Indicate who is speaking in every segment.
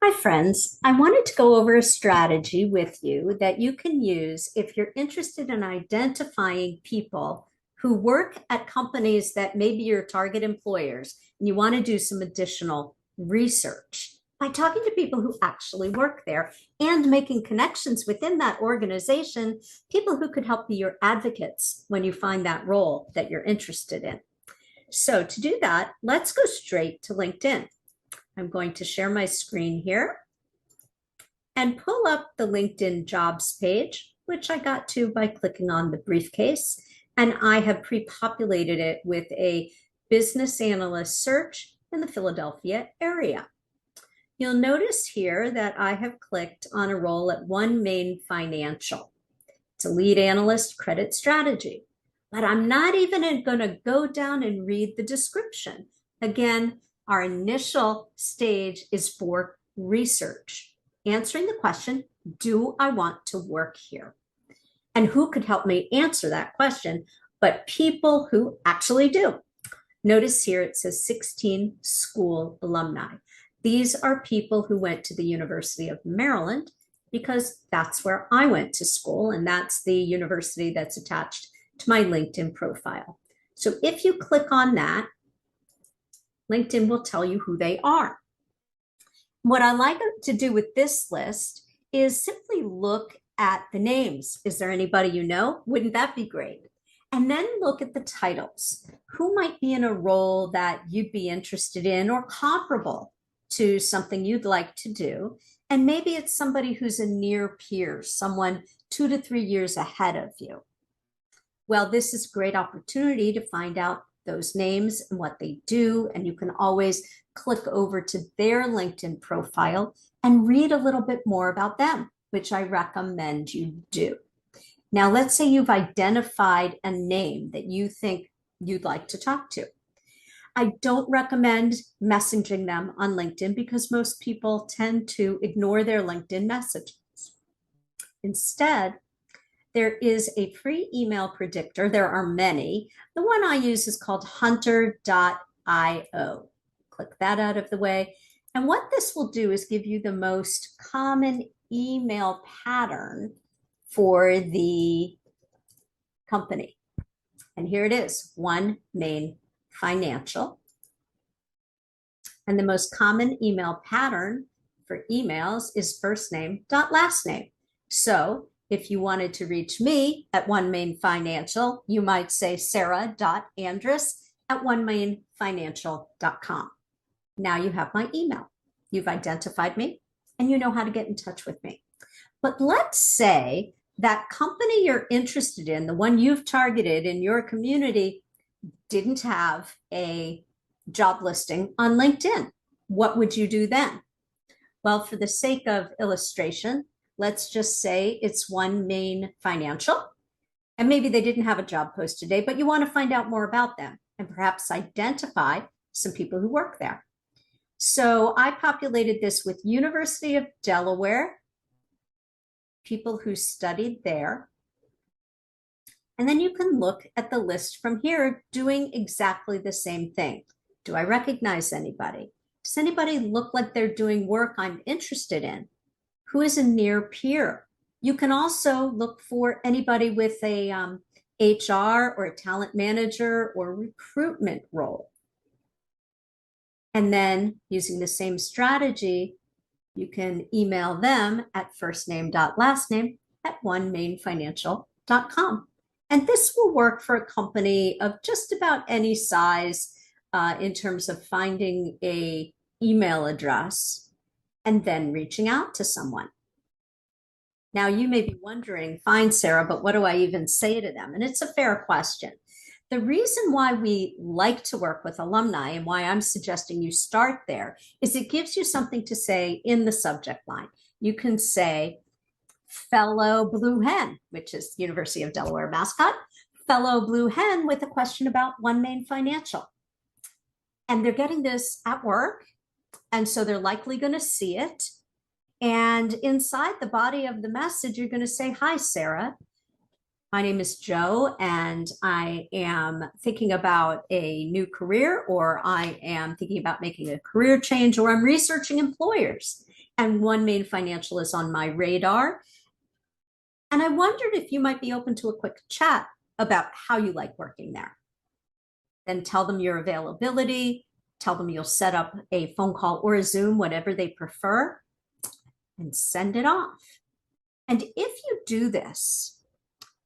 Speaker 1: Hi, friends. I wanted to go over a strategy with you that you can use if you're interested in identifying people who work at companies that may be your target employers, and you want to do some additional research by talking to people who actually work there and making connections within that organization, people who could help be your advocates when you find that role that you're interested in. So, to do that, let's go straight to LinkedIn. I'm going to share my screen here and pull up the LinkedIn jobs page, which I got to by clicking on the briefcase. And I have pre-populated it with a business analyst search in the Philadelphia area. You'll notice here that I have clicked on a role at OneMain Financial. It's a lead analyst credit strategy, but I'm not even going to go down and read the description. Again, our initial stage is for research, answering the question, do I want to work here? And who could help me answer that question? But people who actually do. Notice here it says 16 school alumni. These are people who went to the University of Maryland because that's where I went to school, and that's the university that's attached to my LinkedIn profile. So if you click on that, LinkedIn will tell you who they are. What I like to do with this list is simply look at the names. Is there anybody you know? Wouldn't that be great? And then look at the titles. Who might be in a role that you'd be interested in or comparable to something you'd like to do? And maybe it's somebody who's a near peer, someone 2 to 3 years ahead of you. Well, this is a great opportunity to find out those names and what they do. And you can always click over to their LinkedIn profile and read a little bit more about them, which I recommend you do. Now, let's say you've identified a name that you think you'd like to talk to. I don't recommend messaging them on LinkedIn because most people tend to ignore their LinkedIn messages. Instead, there is a free email predictor. There are many. The one I use is called hunter.io. Click that out of the way. And what this will do is give you the most common email pattern for the company. And here it is, OneMain Financial. And the most common email pattern for emails is first name dot last name. So if you wanted to reach me at OneMain Financial, you might say sarah.andrus@onemainfinancial.com. Now you have my email. You've identified me and you know how to get in touch with me. But let's say that company you're interested in, the one you've targeted in your community, didn't have a job listing on LinkedIn. What would you do then? Well, for the sake of illustration, let's just say it's OneMain Financial, and maybe they didn't have a job post today, but you want to find out more about them and perhaps identify some people who work there. So I populated this with University of Delaware, people who studied there. And then you can look at the list from here doing exactly the same thing. Do I recognize anybody? Does anybody look like they're doing work I'm interested in? Who is a near peer? You can also look for anybody with a HR or a talent manager or recruitment role. And then using the same strategy, you can email them at firstname.lastname@onemainfinancial.com. And this will work for a company of just about any size in terms of finding a email address and then reaching out to someone. Now, you may be wondering, fine, Sarah, but what do I even say to them? And it's a fair question. The reason why we like to work with alumni and why I'm suggesting you start there is it gives you something to say in the subject line. You can say, fellow Blue Hen, which is University of Delaware mascot, fellow Blue Hen with a question about OneMain Financial. And they're getting this at work, and so they're likely going to see it. And inside the body of the message, you're going to say, hi, Sarah. My name is Joe, and I am thinking about a new career, or I am thinking about making a career change, or I'm researching employers. and One Main Financial is on my radar. And I wondered if you might be open to a quick chat about how you like working there. Then tell them your availability, tell them you'll set up a phone call or a Zoom, whatever they prefer, and send it off. And if you do this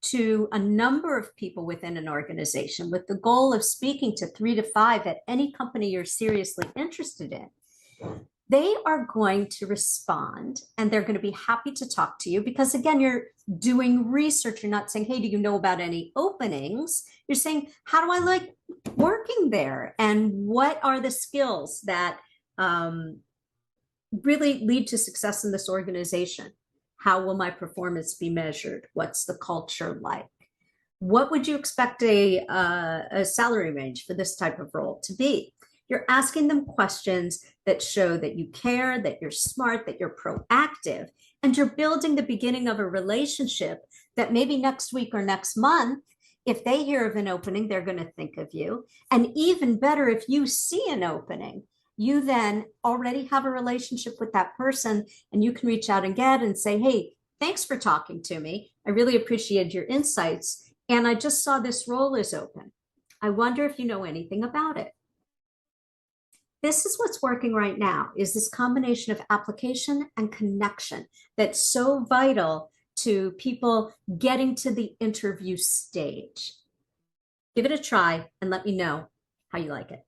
Speaker 1: to a number of people within an organization with the goal of speaking to 3 to 5 at any company you're seriously interested in, they are going to respond and they're going to be happy to talk to you because, again, you're doing research. You're not saying, hey, do you know about any openings? You're saying, how do I like working there? And what are the skills that really lead to success in this organization? How will my performance be measured? What's the culture like? What would you expect a salary range for this type of role to be? You're asking them questions that show that you care, that you're smart, that you're proactive, and you're building the beginning of a relationship that maybe next week or next month, if they hear of an opening, they're going to think of you. And even better, if you see an opening, you then already have a relationship with that person and you can reach out again and say, hey, thanks for talking to me. I really appreciated your insights. And I just saw this role is open. I wonder if you know anything about it. This is what's working right now, is this combination of application and connection that's so vital to people getting to the interview stage. Give it a try and let me know how you like it.